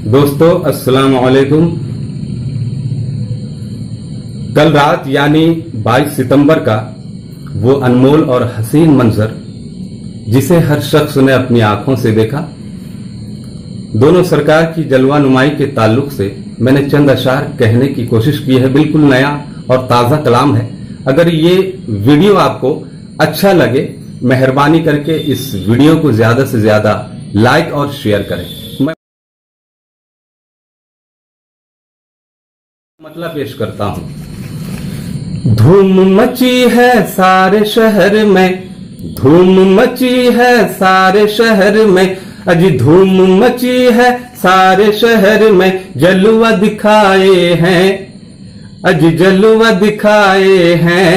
दोस्तों अस्सलाम वालेकुम। कल रात यानी 22 सितंबर का वो अनमोल और हसीन मंजर जिसे हर शख्स ने अपनी आंखों से देखा, दोनों सरकार की जलवा नुमाई के ताल्लुक से मैंने चंद अशार कहने की कोशिश की है। बिल्कुल नया और ताज़ा कलाम है। अगर ये वीडियो आपको अच्छा लगे, मेहरबानी करके इस वीडियो को ज्यादा से ज्यादा लाइक और शेयर करें। मैं मतलब पेश करता हूं। धूम मची है सारे शहर में, धूम मची है सारे शहर में, अजी धूम मची है सारे शहर में, जलवा दिखाए हैं, अजी जलवा दिखाए हैं,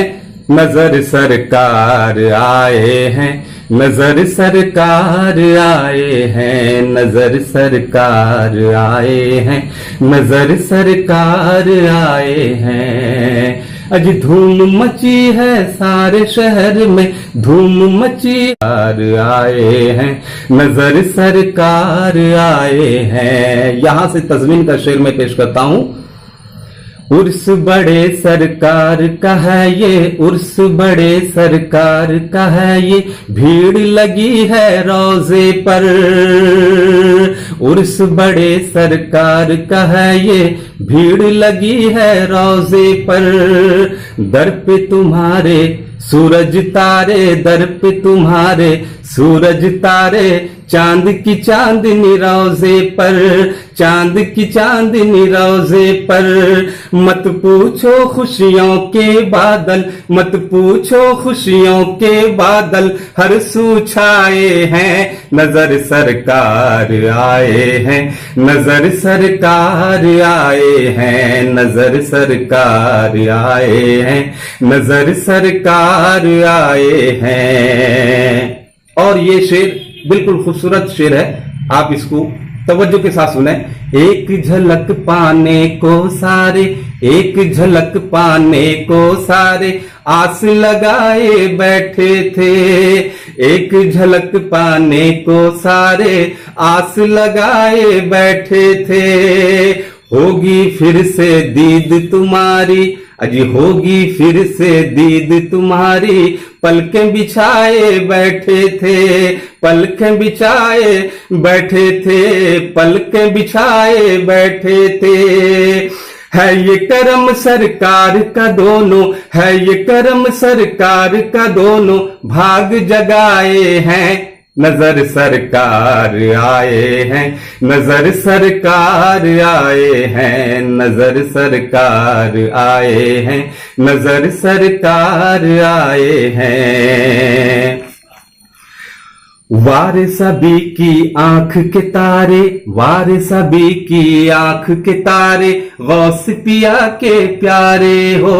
नजर सरकार आए हैं, नजर सरकार आए हैं, नजर सरकार आए हैं, नजर सरकार आए हैं। अजी धूम मची है सारे शहर में, धूम मची आए हैं, नजर सरकार आए हैं। यहां से तज़मीन का शेर मैं पेश करता हूं। उर्स बड़े सरकार का है ये, उर्स बड़े सरकार का है ये, भीड़ लगी है रोजे पर। उर्स बड़े सरकार का है ये, भीड़ लगी है रोजे पर। दर पे तुम्हारे सूरज तारे, दर पे तुम्हारे सूरज तारे, चांद की चांदनी रोजे पर, चांद की चांदनी रोजे पर। मत पूछो खुशियों के बादल, मत पूछो खुशियों के बादल, हर सू छाए हैं, नजर सरकार आए हैं, नजर सरकार आए हैं, नजर सरकार आए हैं, नजर सरकार आए हैं। और ये शेर बिल्कुल खूबसूरत शेर है, आप इसको तवज्जो के साथ सुने। एक झलक पाने को सारे, एक झलक पाने को सारे, आस लगाए बैठे थे। एक झलक पाने को सारे, आस लगाए बैठे थे। होगी फिर से दीद तुम्हारी, अजी होगी फिर से दीद तुम्हारी, पलकें बिछाए बैठे थे, पलकें बिछाए बैठे थे, पलकें बिछाए बैठे थे। है ये करम सरकार का दोनों, है ये करम सरकार का दोनों, भाग जगाए हैं, नजर सरकार आए हैं, नजर सरकार आए हैं, नजर सरकार आए हैं, नजर सरकार आए हैं। वार सभी की आंख के तारे, वार सभी की आंख के तारे, गौस पिया के प्यारे हो।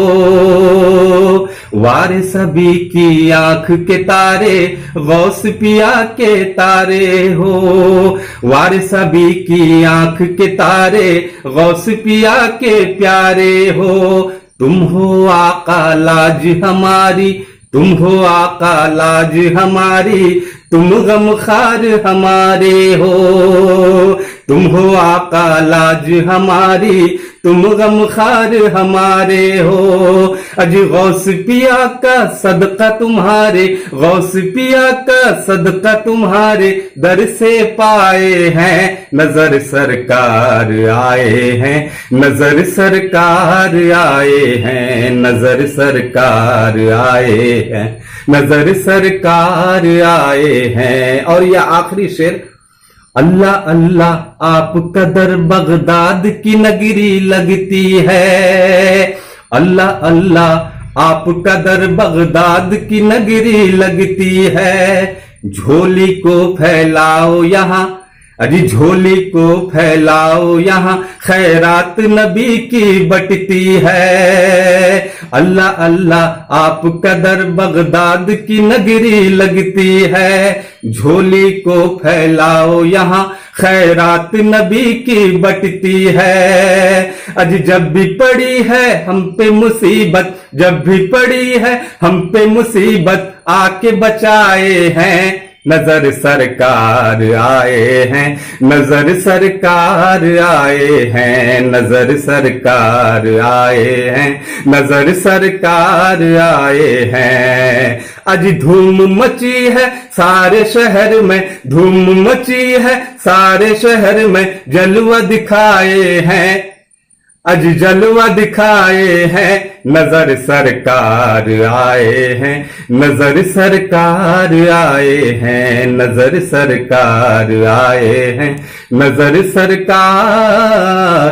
वार सभी की आंख के तारे, गौस पिया के तारे हो। वार सभी की आंख के तारे, गौस पिया के प्यारे हो। तुम हो आका लाज हमारी, तुम हो आका लाज हमारी, तुम गमखार हमारे हो। तुम हो आका लाज हमारी, तुम गमखार हमारे हो। अजी गौस पिया का सदका तुम्हारे, गौस पिया का सदका तुम्हारे, दर से पाए हैं, नजर सरकार आए हैं, नजर सरकार आए हैं, नजर सरकार आए हैं, नजर सरकार आए हैं। और यह आखिरी शेर। अल्लाह अल्लाह आपका दर बगदाद की नगरी लगती है। अल्लाह अल्लाह आपका दर बगदाद की नगरी लगती है। झोली को फैलाओ यहाँ, अजी झोली को फैलाओ यहाँ, खैरात नबी की बटती है। अल्लाह अल्लाह आपका दर बगदाद की नगरी लगती है। झोली को फैलाओ यहाँ, खैरात नबी की बटती है। अज जब भी पड़ी है हम पे मुसीबत, जब भी पड़ी है हम पे मुसीबत, आके बचाए हैं, नजर सरकार आए हैं, नजर सरकार आए हैं, नजर सरकार आए हैं, नजर सरकार आए हैं। आज धूम मची है सारे शहर में, धूम मची है सारे शहर में, जलवा दिखाए हैं, आज जलवा दिखाए हैं, नजर सरकार आए हैं, नजर सरकार आए हैं, नजर सरकार आए हैं, नजर सरकार